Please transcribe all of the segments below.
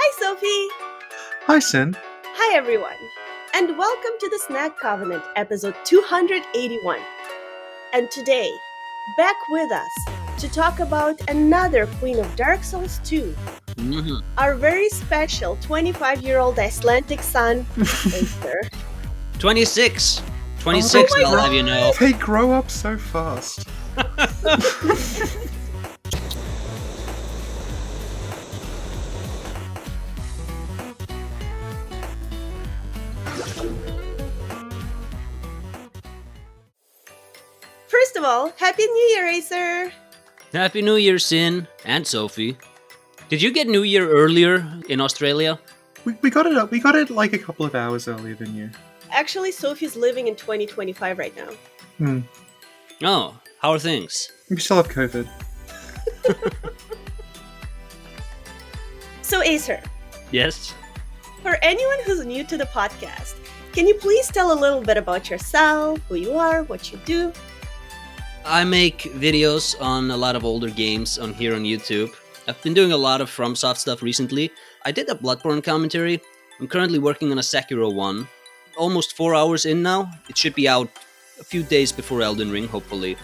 Hi, Sophie! Hi, Sinh. Hi, everyone! And welcome to the Snack Covenant, episode 281. And today, back with us to talk about another Queen of Dark Souls 2, our very special 25-year-old Icelandic son, Aesir. 26! 26, I'll have you know. They grow up so fast. First of all, Happy New Year, Aesir! Happy New Year, Sinh and Sophie. Did you get New Year earlier in Australia? We got it up. We got it like a couple of hours earlier than you. Actually, Sophie's living in 2025 right now. Oh, how are things? We still have COVID. So, Aesir, Yes? for anyone who's new to the podcast, can you please tell a little bit about yourself, who you are, what you do? I make videos on a lot of older games here on YouTube. I've been doing a lot of FromSoft stuff recently. I did a Bloodborne commentary. I'm currently working on a Sekiro one. Almost 4 hours in now. It should be out a few days before Elden Ring, hopefully.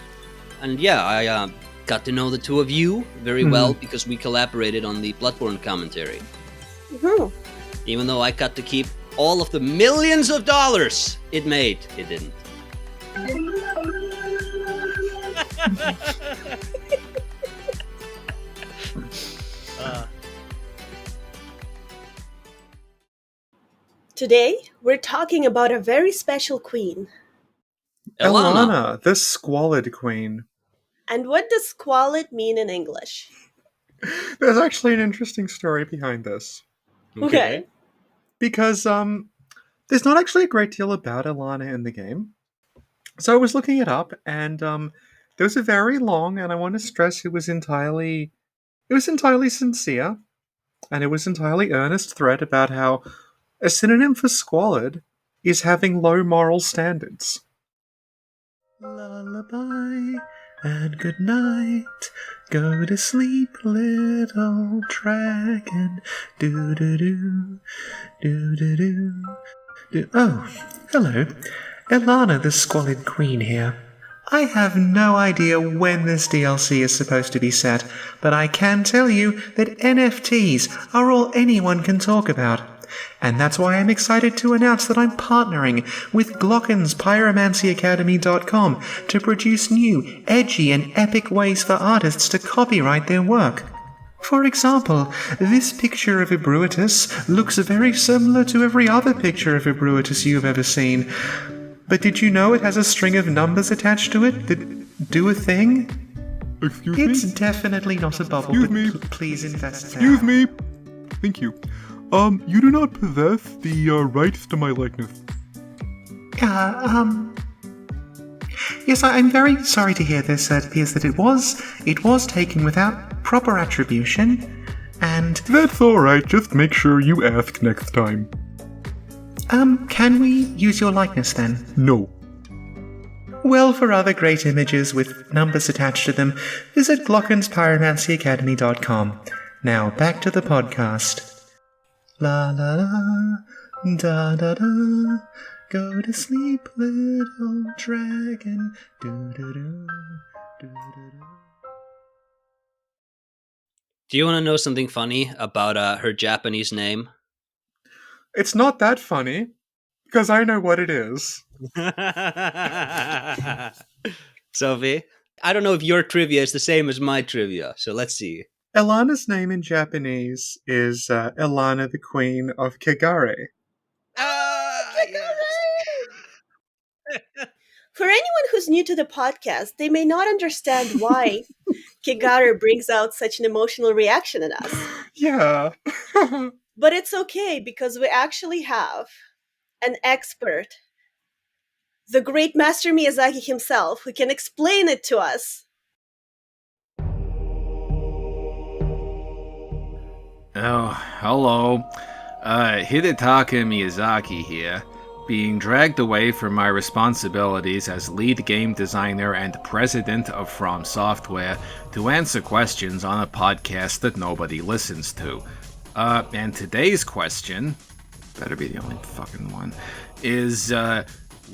And yeah, I got to know the two of you very well because we collaborated on the Bloodborne commentary. Even though I got to keep all of the millions of dollars it made, it didn't. Today, we're talking about a very special queen. Elana, the Squalid Queen. And what does squalid mean in English? There's actually an interesting story behind this. Okay. Because there's not actually a great deal about Elana in the game. So I was looking it up, and there was a very long, and I want to stress it was entirely sincere, and it was entirely earnest thread about how a synonym for squalid is having low moral standards. Lullaby and good night. Go to sleep, little dragon. Do do do do do do do. Oh, hello, Elana the Squalid Queen here. I have no idea when this DLC is supposed to be set, but I can tell you that NFTs are all anyone can talk about. And that's why I'm excited to announce that I'm partnering with Glocken's PyromancyAcademy.com to produce new, edgy and epic ways for artists to copyright their work. For example, this picture of Ebrooitus looks very similar to every other picture of Ebrooitus you've ever seen. But did you know it has a string of numbers attached to it that do a thing? Excuse me? It's definitely not a bubble, Excuse but me? Please invest now. Excuse me. Thank you. You do not possess the rights to my likeness. Yes, I'm very sorry to hear this. It appears that it was taken without proper attribution, and... That's alright, just make sure you ask next time. Can we use your likeness then? No. Well, for other great images with numbers attached to them, visit Glocken's PyromancyAcademy.com. Now, back to the podcast. La la la, da da da, go to sleep, little dragon, do do do, do do do. Do you want to know something funny about her Japanese name? It's not that funny, because I know what it is. Sophie? I don't know if your trivia is the same as my trivia, so let's see. Elana's name in Japanese is Elana the Queen of Kagare. For anyone who's new to the podcast, they may not understand why Kigare brings out such an emotional reaction in us. Yeah. But it's okay, because we actually have an expert, the great Master Miyazaki himself, who can explain it to us. Oh, hello. Hidetaka Miyazaki here, being dragged away from my responsibilities as lead game designer and president of From Software to answer questions on a podcast that nobody listens to. And today's question, better be the only fucking one, is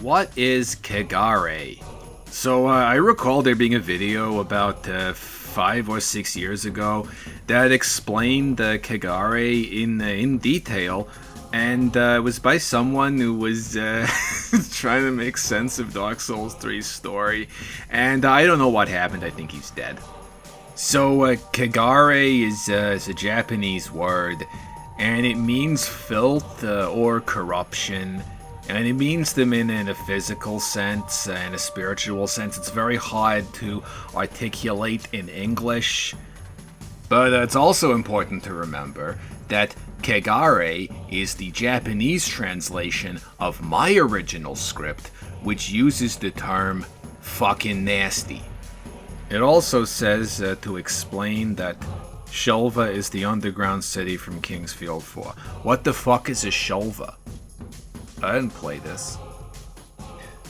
what is Kegare? So I recall there being a video about 5 or 6 years ago that explained Kegare in detail, and it was by someone who was trying to make sense of Dark Souls 3's story, and I don't know what happened. I think he's dead. So Kegare is a Japanese word, and it means filth or corruption. And it means them in a physical sense and a spiritual sense. It's very hard to articulate in English. But it's also important to remember that Kegare is the Japanese translation of my original script, which uses the term fucking nasty. It also says to explain that Shulva is the underground city from Kingsfield 4. What the fuck is a Shulva? I didn't play this.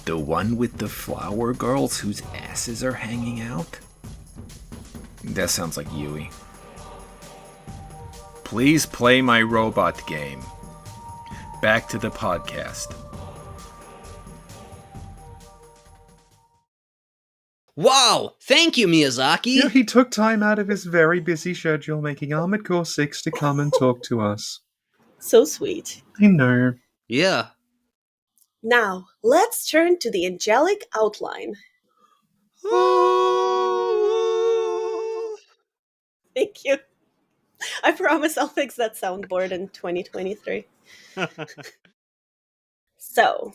The one with the flower girls whose asses are hanging out? That sounds like Yui. Please play my robot game. Back to the podcast. Wow! Thank you, Miyazaki! Yeah, he took time out of his very busy schedule making Armored Core 6 to come and talk to us. So sweet. I know. Yeah. Now, let's turn to the angelic outline. Thank you. I promise I'll fix that soundboard in 2023. So,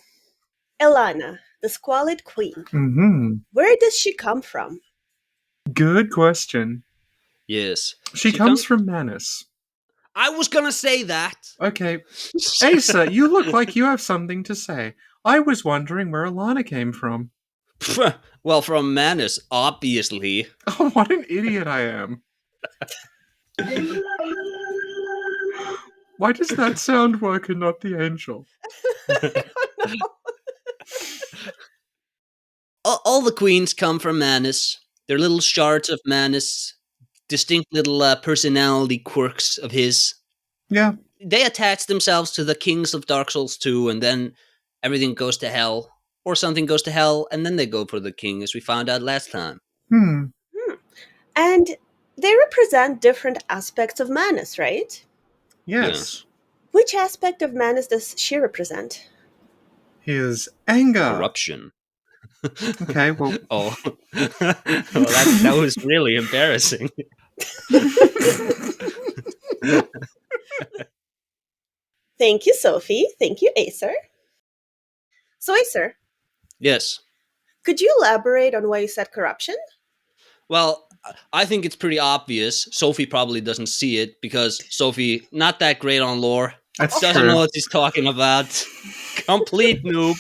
Elana, the Squalid Queen. Mm-hmm. Where does she come from? Good question. Yes. She comes from Manus. I was gonna say that! Okay. Aesir, you look like you have something to say. I was wondering where Elana came from. Well, from Manus, obviously. Oh, what an idiot I am. Why does that sound work and not the angel? All the queens come from Manus. They're little shards of Manus, distinct little personality quirks of his. Yeah. They attach themselves to the kings of Dark Souls 2, and then everything goes to hell. Or something goes to hell, and then they go for the king, as we found out last time. And they represent different aspects of Manus, right? Yes. Which aspect of Manus does she represent? His anger. Corruption. Okay, well. Oh. Well, that was really embarrassing. Thank you, Sophie. Thank you, Aesir. So, Aesir, Yes. could you elaborate on why you said corruption? Well, I think it's pretty obvious. Sophie probably doesn't see it because Sophie, not that great on lore. That's Doesn't true. know what she's talking about. Complete noob.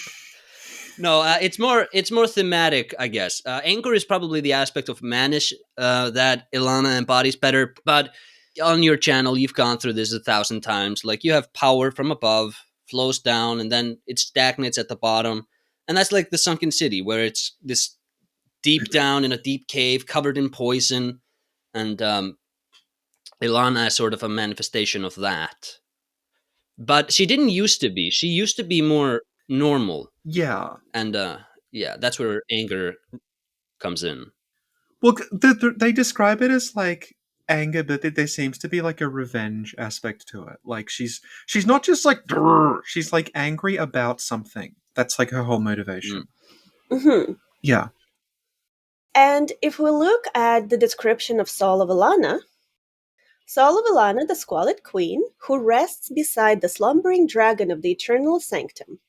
No, it's more thematic, I guess. Anger is probably the aspect of Manus that Elana embodies better. But on your channel, you've gone through this 1,000 times. Like, you have power from above, flows down, and then it stagnates at the bottom. And that's like the Sunken City, where it's this deep down in a deep cave, covered in poison. And Elana is sort of a manifestation of that. But she didn't used to be. She used to be more normal. Yeah. And yeah, that's where anger comes in. Well, they describe it as like anger, but there seems to be like a revenge aspect to it. Like she's not just like "Durr," she's like angry about something. That's like her whole motivation. Mm-hmm. Yeah. And if we look at the description of Soul of Elana, the Squalid Queen, who rests beside the slumbering dragon of the eternal sanctum.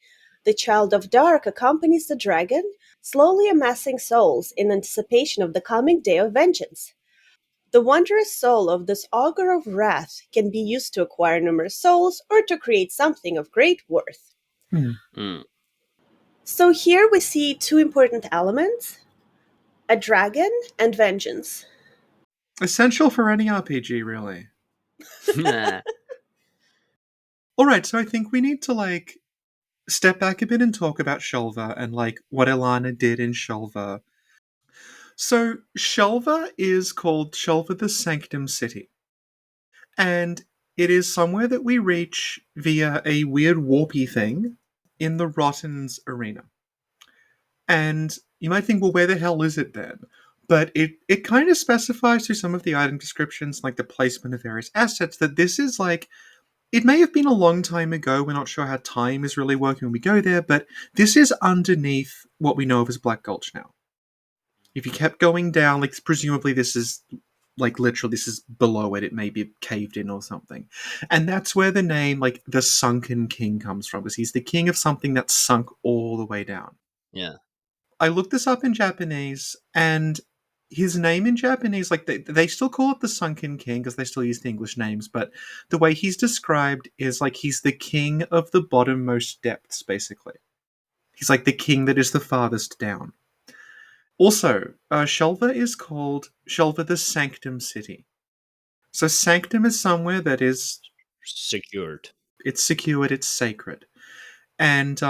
The Child of Dark accompanies the dragon, slowly amassing souls in anticipation of the coming day of vengeance. The wondrous soul of this augur of wrath can be used to acquire numerous souls or to create something of great worth. So here we see two important elements: a dragon and vengeance. Essential for any RPG, really. Alright, so I think we need to like step back a bit and talk about Shulva and like what Elana did in Shulva. So Shulva is called Shulva the Sanctum City. And It is somewhere that we reach via a weird warpy thing in the Rottens arena. And you might think, well, where the hell is it then? But it kind of specifies through some of the item descriptions, like the placement of various assets, that this is like, it may have been a long time ago. We're not sure how time is really working when we go there, but this is underneath what we know of as Black Gulch now. If you kept going down, like presumably this is like literally this is below it. It may be caved in or something. And that's where the name, like the Sunken King, comes from, because he's the king of something that's sunk all the way down. Yeah. I looked this up in Japanese, and his name in Japanese, like they still call it the Sunken King because they still use the English names, but the way he's described is like he's the king of the bottommost depths, basically. He's like the king that is the farthest down. Also, Shulva is called Shulva the Sanctum City. So Sanctum is somewhere that is Secured. It's secured, it's sacred. And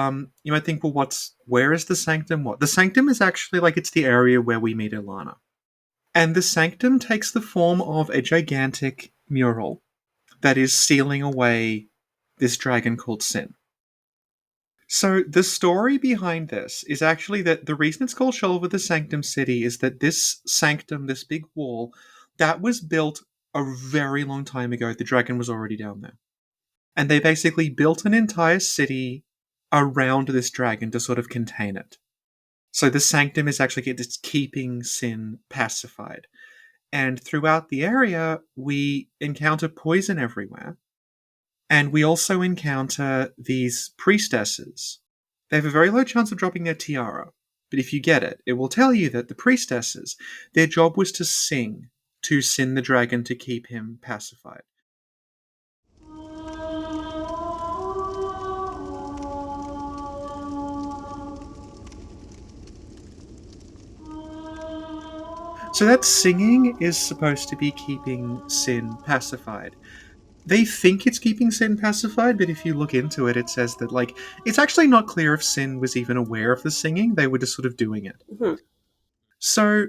you might think, well, where is the Sanctum? What? The Sanctum is actually like it's the area where we meet Elana. And the Sanctum takes the form of a gigantic mural that is sealing away this dragon called Sin. So the story behind this is actually that the reason it's called Shulva the Sanctum City is that this sanctum, this big wall, that was built a very long time ago. The dragon was already down there. And they basically built an entire city around this dragon to sort of contain it. So the sanctum is actually it's keeping Sin pacified. And throughout the area, we encounter poison everywhere. And we also encounter these priestesses. They have a very low chance of dropping their tiara. But if you get it, it will tell you that the priestesses, their job was to sing to Sin the dragon to keep him pacified. So that singing is supposed to be keeping Sin pacified. They think it's keeping Sin pacified, but if you look into it, it says that, like, it's actually not clear if Sin was even aware of the singing. They were just sort of doing it. Mhm. So,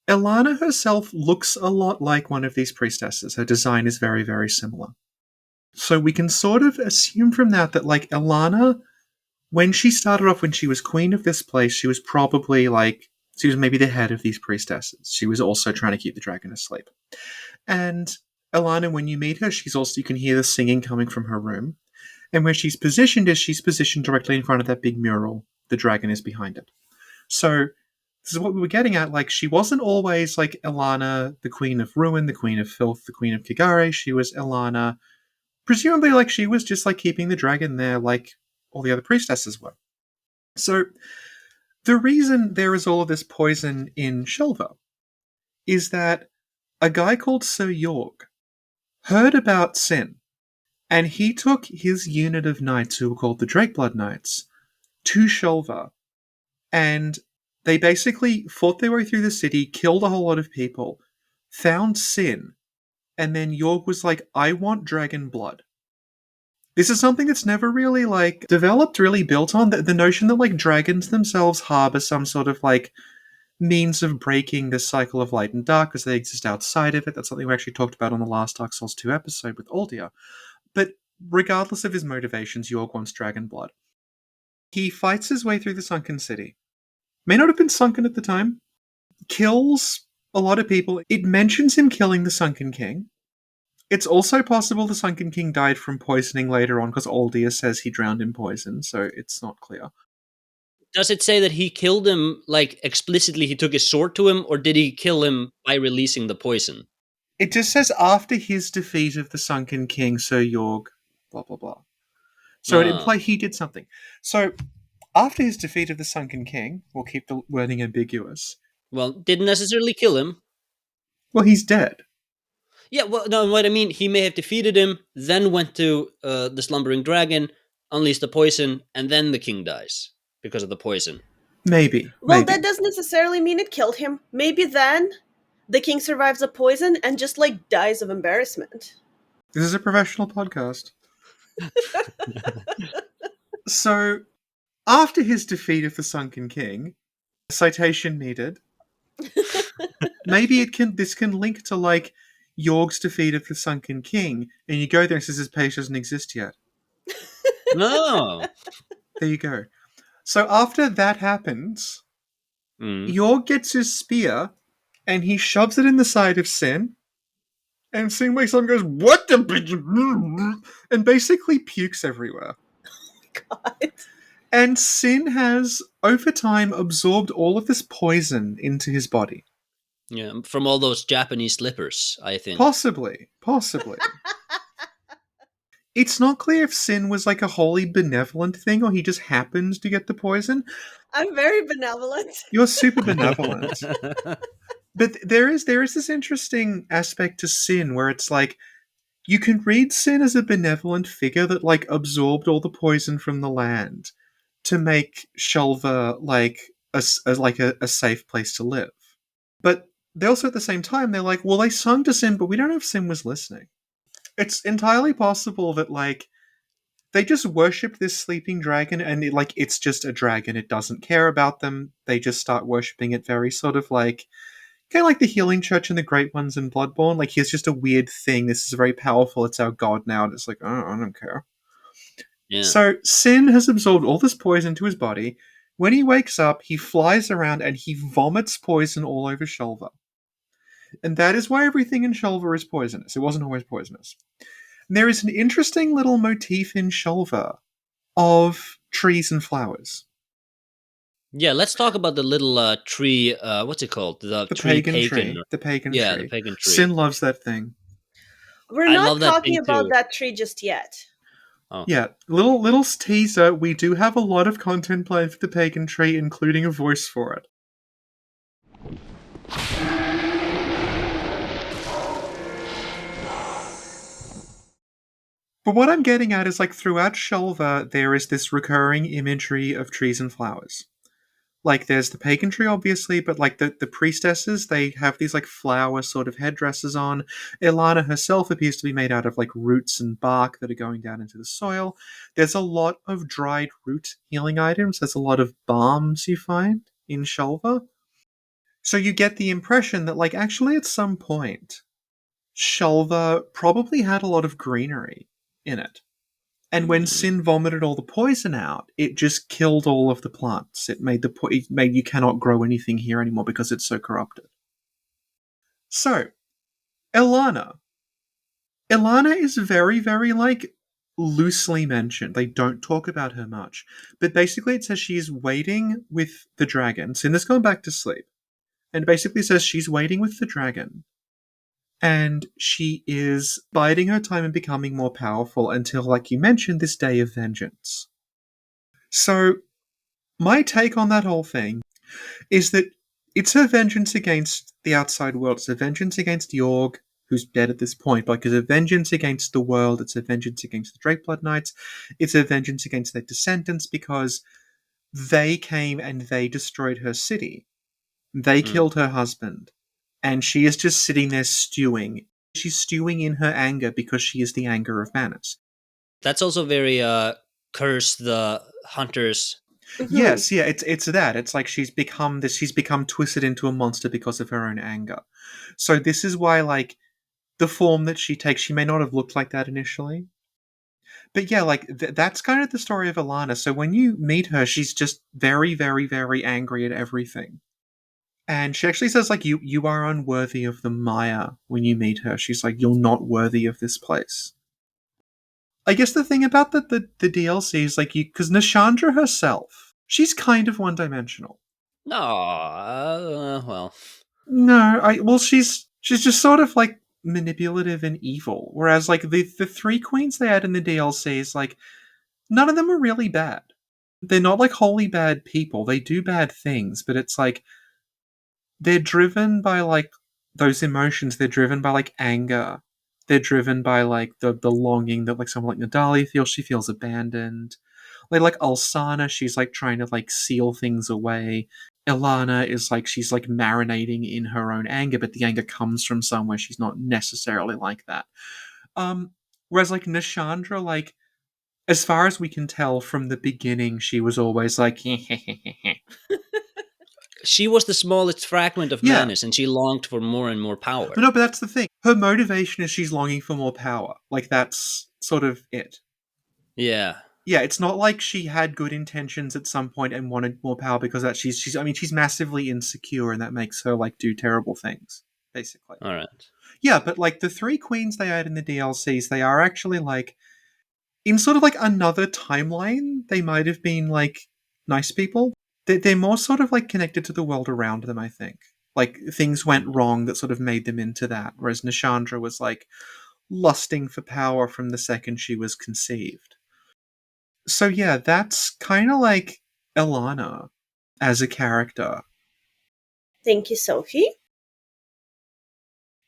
Elana herself looks a lot like one of these priestesses. Her design is very, very similar. So we can sort of assume from that, like, Elana, when she started off, when she was queen of this place, she was probably, like, she was maybe the head of these priestesses. She was also trying to keep the dragon asleep. And Elana, when you meet her, you can hear the singing coming from her room. And where she's positioned directly in front of that big mural. The dragon is behind it. So this is what we were getting at. Like, she wasn't always like Elana, the queen of ruin, the queen of filth, the queen of Kigare. She was Elana, presumably, like, she was just like keeping the dragon there, like all the other priestesses were. So the reason there is all of this poison in Shulva is that a guy called Sir Yorgh heard about Sin, and he took his unit of knights, who were called the Drakeblood Knights, to Shulva, and they basically fought their way through the city, killed a whole lot of people, found Sin, and then Yorgh was like, I want dragon blood. This is something that's never really, like, developed, really built on. The notion that, like, dragons themselves harbor some sort of, like, means of breaking this cycle of light and dark because they exist outside of it. That's something we actually talked about on the last Dark Souls 2 episode with Aldia. But regardless of his motivations, Yorgh wants dragon blood. He fights his way through the Sunken City. May not have been sunken at the time. Kills a lot of people. It mentions him killing the Sunken King. It's also possible the Sunken King died from poisoning later on because Aldia says he drowned in poison, so it's not clear. Does it say that he killed him, like, explicitly he took his sword to him, or did he kill him by releasing the poison? It just says after his defeat of the Sunken King, Sir Yorgh, blah, blah, blah. So it implies he did something. So after his defeat of the Sunken King, we'll keep the wording ambiguous. Well, didn't necessarily kill him. Well, he's dead. Yeah, well, no, what I mean, he may have defeated him, then went to the Slumbering Dragon, unleashed the poison, and then the king dies because of the poison. Maybe. Well, that doesn't necessarily mean it killed him. Maybe then the king survives the poison and just, like, dies of embarrassment. This is a professional podcast. So, after his defeat of the Sunken King, citation needed. Maybe this can link to, like, Yorgh's defeat of the Sunken King, and you go there and it says his page doesn't exist yet. No. There you go. So after that happens, Mm. Yorgh gets his spear and he shoves it in the side of Sinh. And Sinh wakes up and goes, "What the bitch?" And basically pukes everywhere. God. And Sinh has, over time, absorbed all of this poison into his body. Yeah, from all those Japanese slippers, I think. Possibly. It's not clear if Sinh was like a wholly benevolent thing or he just happened to get the poison. I'm very benevolent. You're super benevolent. But there is this interesting aspect to Sinh where it's like, you can read Sinh as a benevolent figure that like absorbed all the poison from the land to make Shulva like a safe place to live. But they also at the same time they're like, well, they sung to Sinh, but we don't know if Sinh was listening. It's entirely possible that like they just worshipped this sleeping dragon and it's just a dragon. It doesn't care about them. They just start worshipping it very sort of like kind of like the Healing Church and the Great Ones in Bloodborne. Like, here's just a weird thing. This is very powerful. It's our god now. And it's like, oh, I don't care. Yeah. So Sinh has absorbed all this poison into his body. When he wakes up, he flies around and he vomits poison all over Shulva. And that is why everything in Shulva is poisonous. It wasn't always poisonous. And there is an interesting little motif in Shulva of trees and flowers. Yeah, let's talk about the little tree. What's it called? The tree pagan tree. The pagan Yeah, tree. the pagan tree. Sinh loves that thing. We're I not love that talking thing about too. that tree just yet. Oh. Yeah, little teaser. We do have a lot of content planned for the pagan tree, including a voice for it. But what I'm getting at is like throughout Shulva, there is this recurring imagery of trees and flowers. Like there's the pagan tree, obviously, but like the priestesses, they have these like flower sort of headdresses on. Elana herself appears to be made out of like roots and bark that are going down into the soil. There's a lot of dried root healing items. There's a lot of balms you find in Shulva. So you get the impression that like actually at some point, Shulva probably had a lot of greenery in it. And when Sinh vomited all the poison out, it just killed all of the plants. It made you cannot grow anything here anymore because it's so corrupted. So, Elana. Elana is very, very like loosely mentioned. They don't talk about her much. But basically it says she's waiting with the dragon. Cinder's gone back to sleep. And basically says she's waiting with the dragon. And she is biding her time and becoming more powerful until, like you mentioned, this day of vengeance. So, my take on that whole thing is that it's her vengeance against the outside world. It's a vengeance against Yorgh, who's dead at this point, but it's a vengeance against the world. It's a vengeance against the Drakeblood Knights. It's a vengeance against their descendants because they came and they destroyed her city. They killed her husband. And she is just sitting there stewing. She's stewing in her anger because she is the anger of Manus. That's also very curse the hunters. Yes, yeah, it's that. It's like she's become twisted into a monster because of her own anger. So this is why, like, the form that she takes, she may not have looked like that initially. But yeah, like, that's kind of the story of Elana. So when you meet her, she's just very, very, very angry at everything. And she actually says, like, you are unworthy of the Maya when you meet her. She's like, you're not worthy of this place. I guess the thing about the DLC is, like, because Nishandra herself, she's kind of one-dimensional. No, well. No, she's just sort of, like, manipulative and evil. Whereas, like, the three queens they had in the DLC is, like, none of them are really bad. They're not, like, wholly bad people. They do bad things, but it's, like, they're driven by, like, those emotions. They're driven by, like, anger. They're driven by, like, the longing that, like, someone like Nadali feels. She feels abandoned. Like Alsana, she's, like, trying to, like, seal things away. Elana is, like, she's, like, marinating in her own anger, but the anger comes from somewhere. She's not necessarily like that. Whereas, like, Nishandra, like, as far as we can tell from the beginning, she was always like, She was the smallest fragment of Yeah. Manus, and she longed for more and more power. But that's the thing. Her motivation is she's longing for more power. Like, that's sort of it. Yeah. Yeah, it's not like she had good intentions at some point and wanted more power because that she's massively insecure and that makes her like do terrible things, basically. All right. Yeah, but like the three queens they had in the DLCs, they are actually like in sort of like another timeline, they might have been like nice people. They're more sort of like connected to the world around them, I think. Like things went wrong that sort of made them into that, whereas Nishandra was like lusting for power from the second she was conceived. So yeah, that's kind of like Elana as a character. Thank you, Sophie.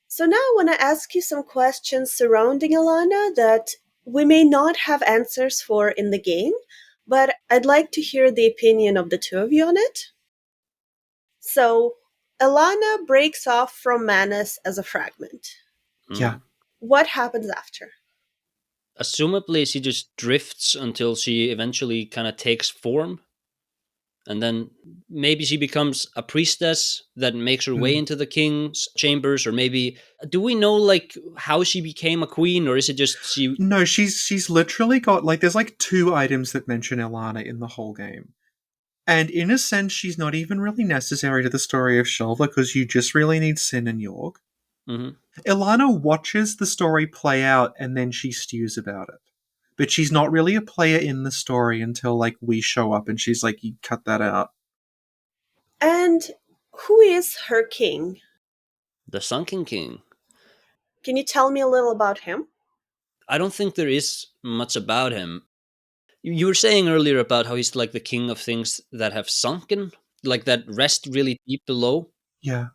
So now I want to ask you some questions surrounding Elana that we may not have answers for in the game, but I'd like to hear the opinion of the two of you on it. So, Elana breaks off from Manus as a fragment. Yeah. What happens after? Assumably, she just drifts until she eventually kind of takes form. And then maybe she becomes a priestess that makes her way into the king's chambers, or maybe do we know like how she became a queen, or is it just she? No, she's literally got like there's like two items that mention Elana in the whole game. And in a sense, she's not even really necessary to the story of Shulva because you just really need Sinh and Yorgh. Mhm. Elana watches the story play out and then she stews about it. But she's not really a player in the story until like we show up and she's like, you cut that out. And who is her king? The Sunken King. Can you tell me a little about him? I don't think there is much about him. You were saying earlier about how he's like the king of things that have sunken, like that rest really deep below. Yeah.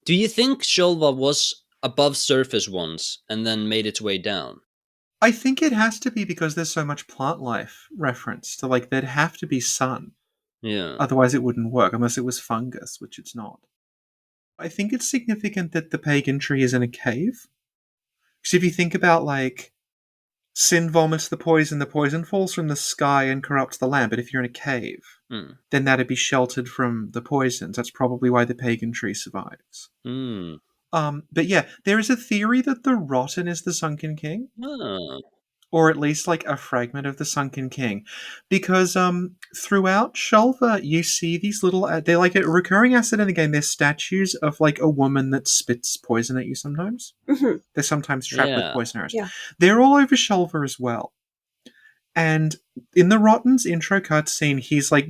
Do you think Shulva was above surface once and then made its way down? I think it has to be because there's so much plant life reference to like there'd have to be sun. Yeah. Otherwise it wouldn't work unless it was fungus, which it's not. I think it's significant that the pagan tree is in a cave. Because if you think about like Sinh vomits the poison falls from the sky and corrupts the land. But if you're in a cave, Mm. then that'd be sheltered from the poisons. That's probably why the pagan tree survives. Mm. But yeah, there is a theory that the Rotten is the Sunken King, Ah. or at least like a fragment of the Sunken King, because throughout Shulva you see these little they're like a recurring asset in the game. They're statues of like a woman that spits poison at you sometimes. Mhm. They're sometimes trapped with Yeah. poison arrows. Yeah. They're all over Shulva as well. And in the Rotten's intro cutscene, he's like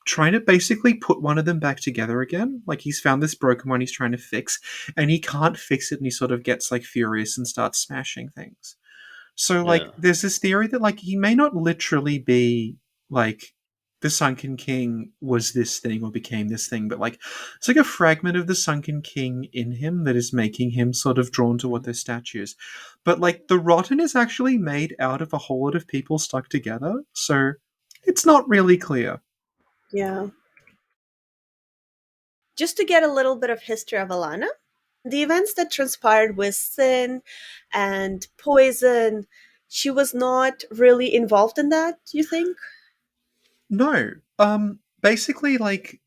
trying to basically put one of them back together again. Like he's found this broken one he's trying to fix, and he can't fix it, and he sort of gets like furious and starts smashing things. So like Yeah. there's this theory that like he may not literally be like the Sunken King was this thing or became this thing, but like it's like a fragment of the Sunken King in him that is making him sort of drawn to what their statues. But like the Rotten is actually made out of a whole lot of people stuck together, so it's not really clear. Yeah. Just to get a little bit of history of Elana, the events that transpired with Sin and Poison, she was not really involved in that, you think? No. Basically like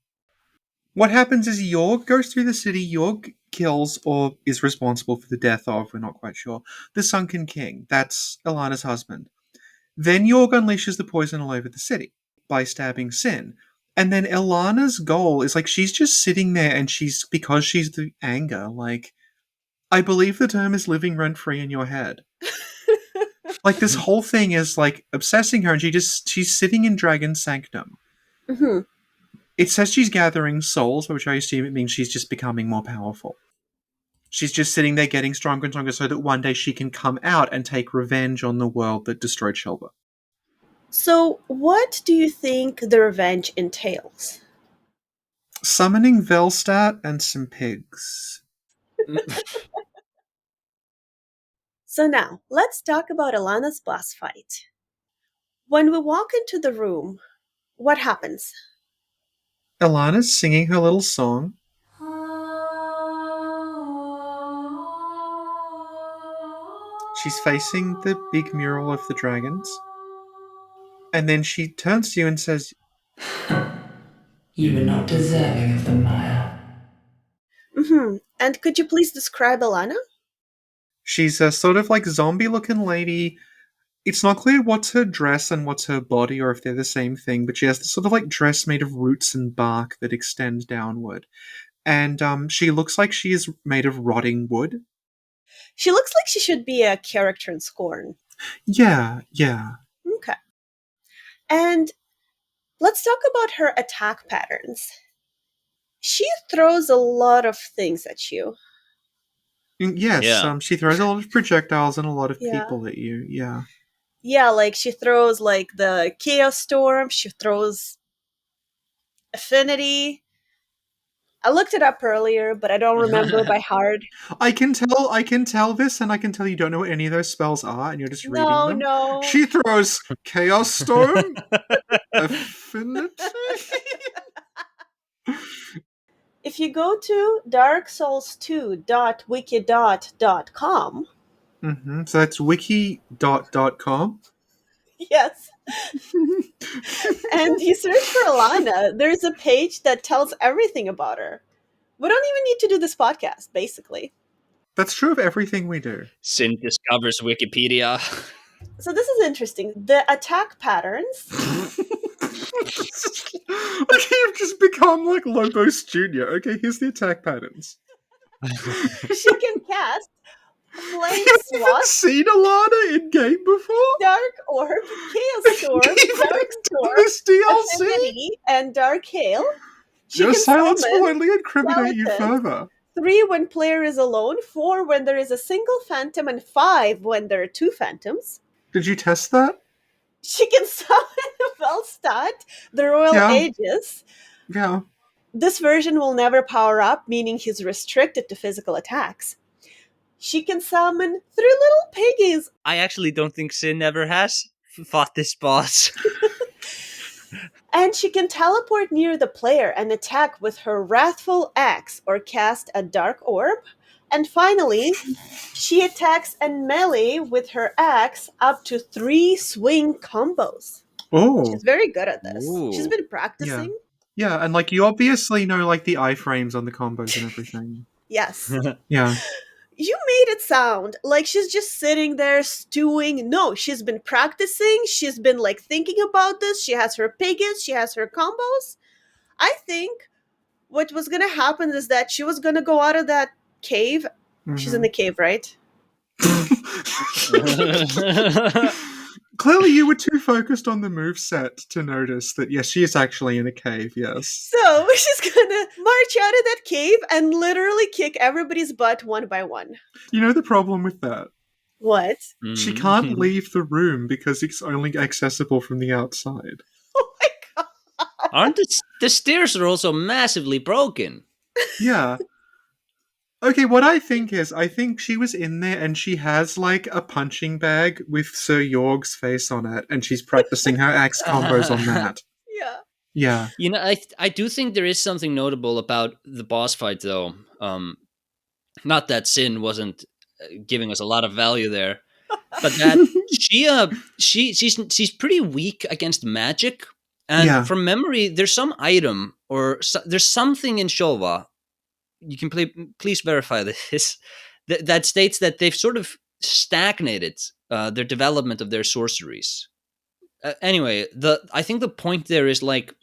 what happens is Yorgh goes through the city, Yorgh kills or is responsible for the death of, we're not quite sure, the Sunken King. That's Elana's husband. Then Yorgh unleashes the poison all over the city by stabbing Sin. And then Elana's goal is like she's just sitting there and because she's the anger, like I believe the term is living rent free in your head. Like this whole thing is like obsessing her and she's sitting in Dragon Sanctum. Mm-hmm. It says she's gathering souls, which I assume it means she's just becoming more powerful. She's just sitting there getting stronger and stronger so that one day she can come out and take revenge on the world that destroyed Shulva. So, what do you think the revenge entails? Summoning Velstadt and some pigs. So, now let's talk about Elana's boss fight. When we walk into the room, what happens? Elana's singing her little song. She's facing the big mural of the dragons. And then she turns to you and says, You were not deserving of the mire. And could you please describe Elana? She's a sort of like zombie-looking lady. It's not clear what's her dress and what's her body, or if they're the same thing, but she has this sort of like dress made of roots and bark that extends downward. And she looks like she is made of rotting wood. She looks like she should be a character in Scorn. Yeah. Okay. And let's talk about her attack patterns. She throws a lot of things at you. Yes, Yeah. she throws a lot of projectiles and a lot of Yeah. people at you, yeah. Yeah, like she throws like the Chaos Storm, she throws Affinity. I looked it up earlier, but I don't remember by heart. I can tell this, and I can tell you don't know what any of those spells are, and you're just reading them. No. She throws Chaos Storm, Affinity. If you go to darksouls2.wiki.com, So that's wiki.com. yes, and you search for Elana, there's a page that tells everything about her. We don't even need to do this podcast, basically. That's true of everything we do. Sinh discovers Wikipedia. So this is interesting. The attack patterns. Like, you've just become like Lobos Jr. Okay, here's the attack patterns. She can cast Flame You've even Swat, seen Elana in game before? Dark Orb, Chaos Storm, Dark Storm, This DLC? Affinity, and Dark Hail. She Your can silence summon will only incriminate you skeletons. further. 3 when player is alone, 4 when there is a single phantom, and 5 when there are 2 phantoms. Did you test that? She can summon Velstadt, the Royal Yeah. Aegis. Yeah. This version will never power up, meaning he's restricted to physical attacks. She can summon 3 little piggies. I actually don't think Sinh ever has fought this boss. And she can teleport near the player and attack with her Wrathful Axe or cast a Dark Orb. And finally, she attacks and melee with her axe up to 3 swing combos. Oh. She's very good at this. Ooh. She's been practicing. Yeah, and like you obviously know like the iframes on the combos and everything. Yes. Yeah. You made it sound like she's just sitting there stewing. No, she's been practicing. She's been like thinking about this. She has her piggies. She has her combos. I think what was going to happen is that she was going to go out of that cave. She's in the cave, right? Clearly you were too focused on the moveset to notice that, yes, she is actually in a cave, yes. So she's going to march out of that cave and literally kick everybody's butt one by one. You know the problem with that? What? She can't leave the room because it's only accessible from the outside. Oh my god. Aren't the stairs are also massively broken? Yeah. Okay, what I think she was in there and she has like a punching bag with Sir Yorgh's face on it, and she's practicing her axe combos on that. Yeah. Yeah. You know, I do think there is something notable about the boss fight, though. Not that Sinh wasn't giving us a lot of value there, but that she's pretty weak against magic. And from memory, there's some item or there's something in Shulva. You can please verify this. That states that they've sort of stagnated their development of their sorceries. Anyway, I think the point there is like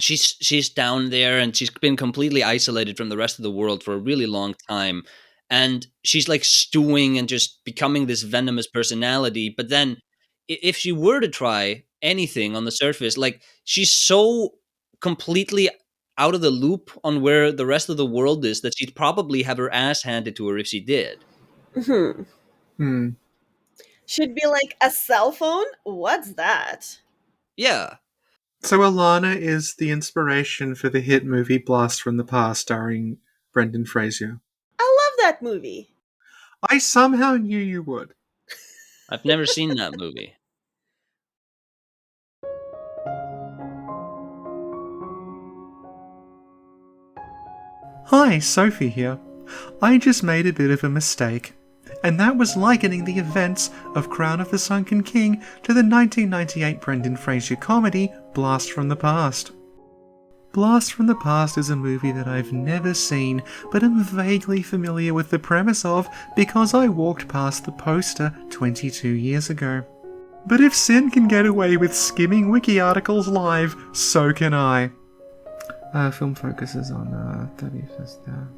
she's down there and she's been completely isolated from the rest of the world for a really long time, and she's like stewing and just becoming this venomous personality. But then, if she were to try anything on the surface, like she's so completely out of the loop on where the rest of the world is that she'd probably have her ass handed to her if she did. Should be like a cell phone? What's that? Yeah. So Elana is the inspiration for the hit movie Blast from the Past starring Brendan Fraser. I love that movie. I somehow knew you would. I've never seen that movie. Hi, Sophie here. I just made a bit of a mistake, and that was likening the events of Crown of the Sunken King to the 1998 Brendan Fraser comedy Blast from the Past. Blast from the Past is a movie that I've never seen, but am vaguely familiar with the premise of because I walked past the poster 22 years ago. But if Sinh can get away with skimming wiki articles live, so can I. Film focuses on 31st.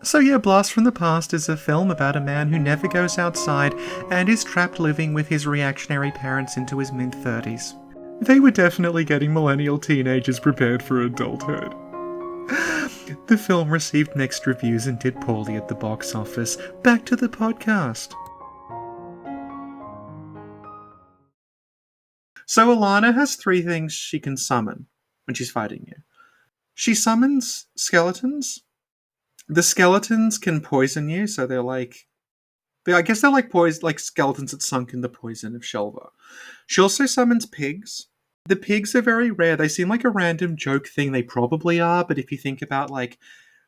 So yeah, Blast from the Past is a film about a man who never goes outside and is trapped living with his reactionary parents into his mid-30s. They were definitely getting millennial teenagers prepared for adulthood. The film received mixed reviews and did poorly at the box office. Back to the podcast. So Elana has 3 things she can summon when she's fighting you. She summons skeletons. The skeletons can poison you, so they're like poison, like skeletons that sunk in the poison of Shulva. She also summons pigs. The pigs are very rare. They seem like a random joke thing. They probably are, but if you think about, like,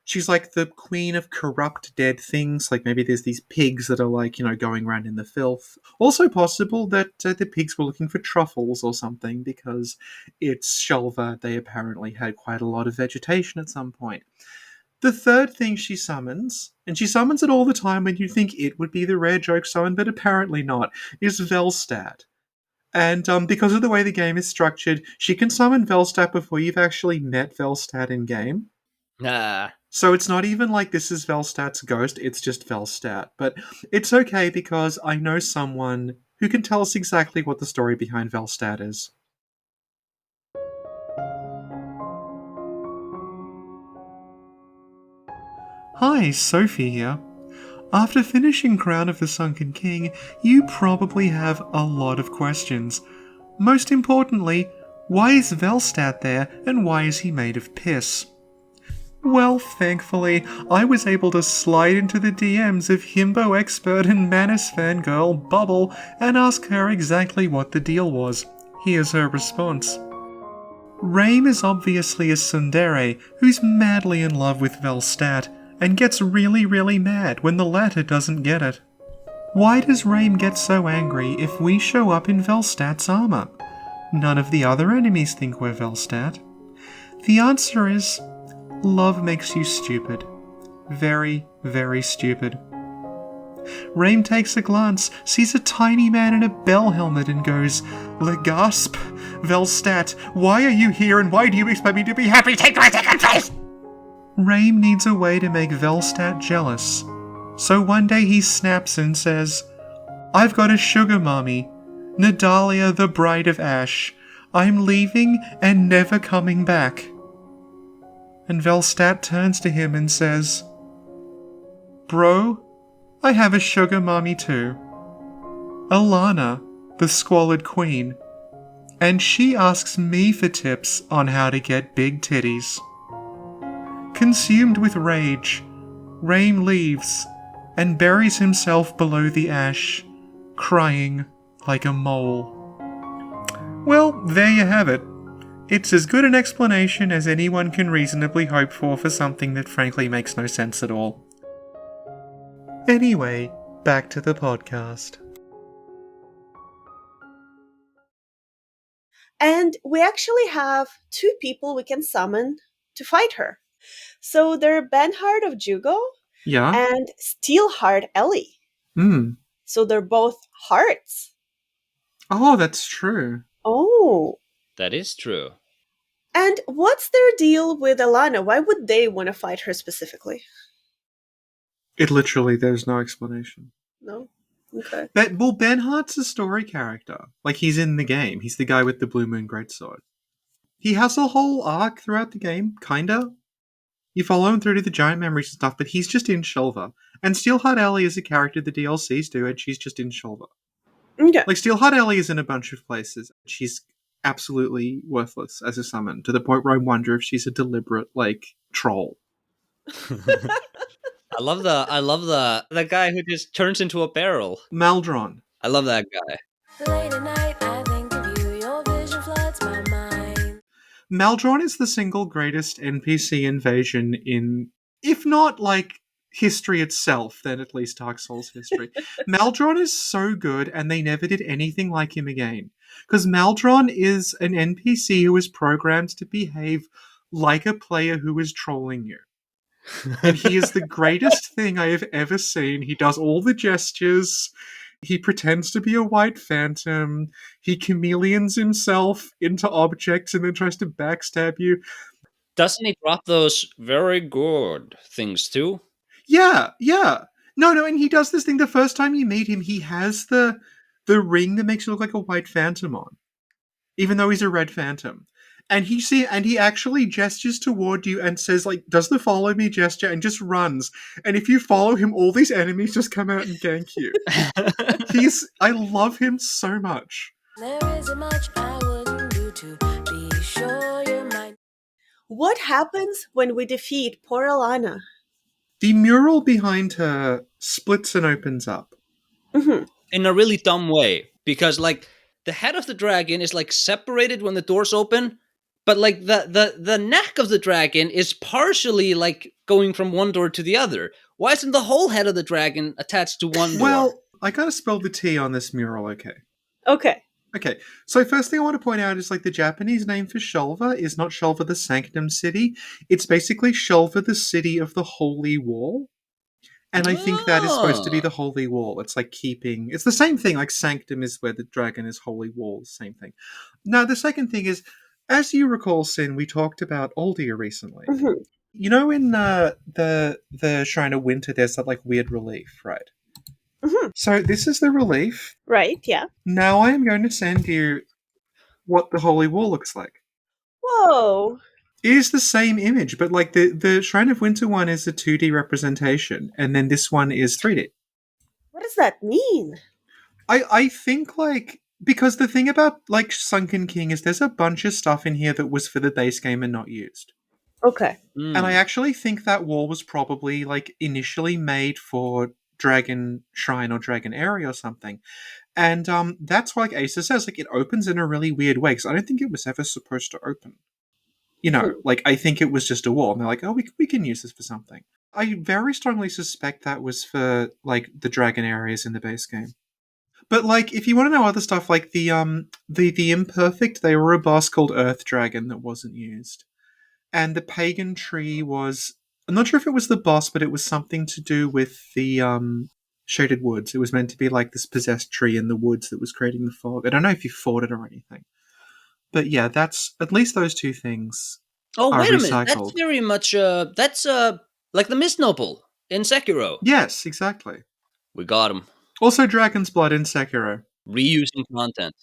she's like the queen of corrupt dead things. Like, maybe there's these pigs that are, like, you know, going around in the filth. Also possible that the pigs were looking for truffles or something, because it's Shulva. They apparently had quite a lot of vegetation at some point. The third thing she summons, and she summons it all the time when you think it would be the rare joke summon, but apparently not, is Velstadt. And because of the way the game is structured, she can summon Velstadt before you've actually met Velstadt in-game. So it's not even like this is Velstadt's ghost, it's just Velstadt. But it's okay because I know someone who can tell us exactly what the story behind Velstadt is. Hi, Sophie here. After finishing Crown of the Sunken King, you probably have a lot of questions. Most importantly, why is Velstadt there and why is he made of piss? Well, thankfully, I was able to slide into the DMs of himbo expert and Manus fangirl Bubble and ask her exactly what the deal was. Here's her response. Raim is obviously a tsundere who's madly in love with Velstadt, and gets really, really mad when the latter doesn't get it. Why does Raim get so angry if we show up in Velstadt's armor? None of the other enemies think we're Velstadt. The answer is, love makes you stupid. Very, very stupid. Raim takes a glance, sees a tiny man in a bell helmet and goes, "Legasp, Velstadt, why are you here and why do you expect me to be happy? Take my second place!" Raim needs a way to make Velstadt jealous. So one day he snaps and says, "I've got a sugar mommy, Nadalia the Bride of Ash. I'm leaving and never coming back." And Velstadt turns to him and says, "Bro, I have a sugar mommy too. Elana, the Squalid Queen. And she asks me for tips on how to get big titties." Consumed with rage, Raim leaves and buries himself below the ash, crying like a mole. Well, there you have it. It's as good an explanation as anyone can reasonably hope for something that frankly makes no sense at all. Anyway, back to the podcast. And we actually have 2 people we can summon to fight her. So they're Benhard of Jugo Yeah? and Steelheart Ellie. So they're both hearts. Oh, that's true. Oh. That is true. And what's their deal with Elana? Why would they want to fight her specifically? There's no explanation. No? Okay. Well, Benhart's a story character. Like, he's in the game. He's the guy with the Blue Moon Greatsword. He has a whole arc throughout the game, kinda. You follow him through to the giant memories and stuff, but he's just in Shulva. And Steelheart Ellie is a character the DLCs do, and she's just in Shulva. Okay. Like, Steelheart Ellie is in a bunch of places. She's absolutely worthless as a summon, to the point where I wonder if she's a deliberate, like, troll. I love the guy who just turns into a barrel. Maldron. I love that guy. Late at night, I think of you. Your vision floods my mind. Maldron is the single greatest NPC invasion in, if not, like, history itself, then at least Dark Souls history. Maldron is so good, and they never did anything like him again. Because Maldron is an NPC who is programmed to behave like a player who is trolling you. And he is the greatest thing I have ever seen. He does all the gestures. He pretends to be a white phantom. He chameleons himself into objects and then tries to backstab you. Doesn't he drop those very good things too? Yeah. No, and he does this thing the first time you meet him. He has the ring that makes you look like a white phantom on, even though he's a red phantom. And he actually gestures toward you and says, like, does the follow me gesture and just runs. And if you follow him, all these enemies just come out and gank you. I love him so much. There isn't much I wouldn't do to be sure you're mine. What happens when we defeat poor Elana? The mural behind her splits and opens up. Mm-hmm. In a really dumb way, because like the head of the dragon is like separated when the doors open, but like the neck of the dragon is partially like going from one door to the other. Why isn't the whole head of the dragon attached to one door? Well, I gotta spell the T on this mural, okay? Okay. So first thing I want to point out is like the Japanese name for Shulva is not Shulva the Sanctum City. It's basically Shulva the City of the Holy Wall. And I think that is supposed to be the Holy Wall. It's like it's the same thing, like Sanctum is where the dragon is, Holy Wall, same thing. Now, the second thing is, as you recall, Sin, we talked about Aldia recently. Mm-hmm. You know in the Shrine of Winter, there's that like weird relief, right? Mm-hmm. So this is the relief. Right, yeah. Now I am going to send you what the Holy Wall looks like. Whoa. It is the same image, but like the Shrine of Winter one is a 2D representation, and then this one is 3D. What does that mean? I think like, because the thing about like Sunken King is there's a bunch of stuff in here that was for the base game and not used. Okay. And I actually think that wall was probably like initially made for Dragon Shrine or Dragon Area or something. And that's why like Aesir says like it opens in a really weird way, because I don't think it was ever supposed to open. You know, like, I think it was just a wall. And they're like, oh, we can use this for something. I very strongly suspect that was for, like, the dragon areas in the base game. But, like, if you want to know other stuff, like, the Imperfect, they were a boss called Earth Dragon that wasn't used. And the Pagan Tree was... I'm not sure if it was the boss, but it was something to do with the Shaded Woods. It was meant to be, like, this possessed tree in the woods that was creating the fog. I don't know if you fought it or anything. But yeah, that's at least those two things. Oh, wait a minute! Recycled. That's very much that's like the Mist Noble in Sekiro. Yes, exactly. We got him. Also, Dragon's Blood in Sekiro. Reusing content.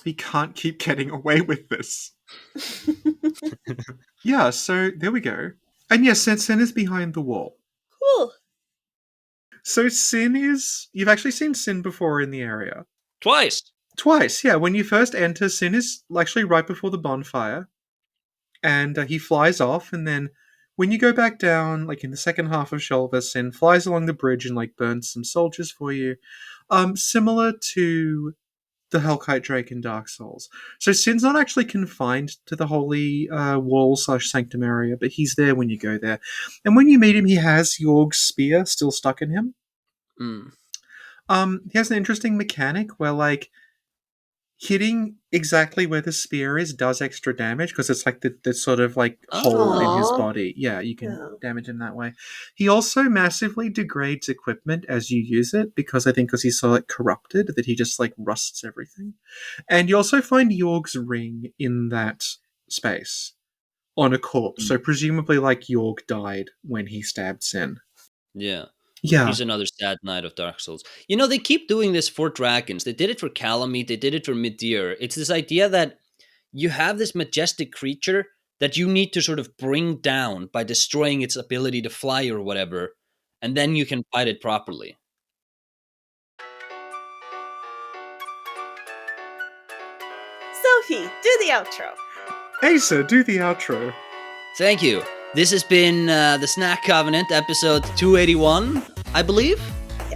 He can't keep getting away with this. Yeah, so there we go. And yes, Sin is behind the wall. Cool. So Sin is... You've actually seen Sin before in the area. Twice, yeah. When you first enter, Sin is actually right before the bonfire. And he flies off, and then when you go back down, like in the second half of Shulva, Sin flies along the bridge and like burns some soldiers for you. Similar to the Hellkite Drake in Dark Souls. So Sin's not actually confined to the Holy Wall / Sanctum area, but he's there when you go there. And when you meet him, he has Yorgh's spear still stuck in him. He has an interesting mechanic where like hitting exactly where the spear is does extra damage, because it's like the sort of like hole in his body. Yeah, you can damage him that way. He also massively degrades equipment as you use it, because he's so like corrupted that he just like rusts everything. And you also find Yorgh's ring in that space on a corpse. So presumably like Yorgh died when he stabbed Sin. Yeah. Yeah. He's another sad knight of Dark Souls. You know, they keep doing this for dragons. They did it for Calamite. They did it for Midir. It's this idea that you have this majestic creature that you need to sort of bring down by destroying its ability to fly or whatever, and then you can fight it properly. Sophie, do the outro. Aesir, do the outro. Thank you. This has been the Snack Covenant, episode 281, I believe.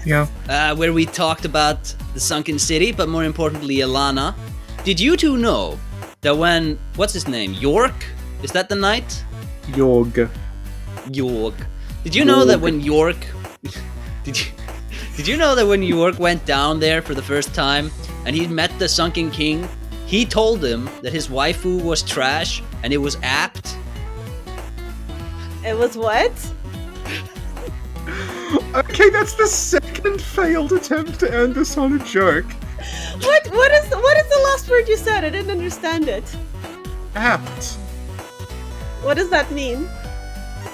Yeah. Where we talked about the Sunken City, but more importantly, Elana. Did you two know that when... What's his name? Yorgh? Is that the knight? Yorgh. Did you know that when Yorgh... Did you know that when Yorgh went down there for the first time, and he met the Sunken King, he told him that his waifu was trash, and it was apt? It was what? Okay, that's the second failed attempt to end this on a joke. What is the last word you said? I didn't understand it. Apt. What does that mean?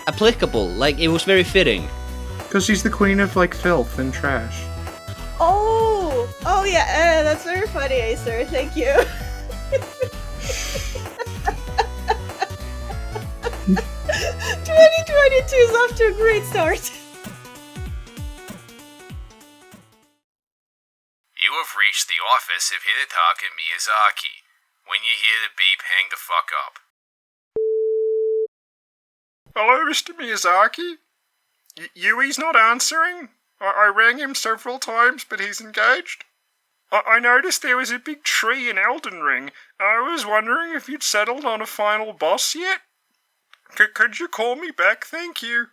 Applicable, like it was very fitting. Because she's the queen of, like, filth and trash. Oh yeah, that's very funny, Aesir. Thank you. 2022 is off to a great start. You have reached the office of Hidetaka Miyazaki. When you hear the beep, hang the fuck up. Hello, Mr. Miyazaki? Yui's not answering? I rang him several times, but he's engaged. I noticed there was a big tree in Elden Ring. I was wondering if you'd settled on a final boss yet? Could you call me back, thank you?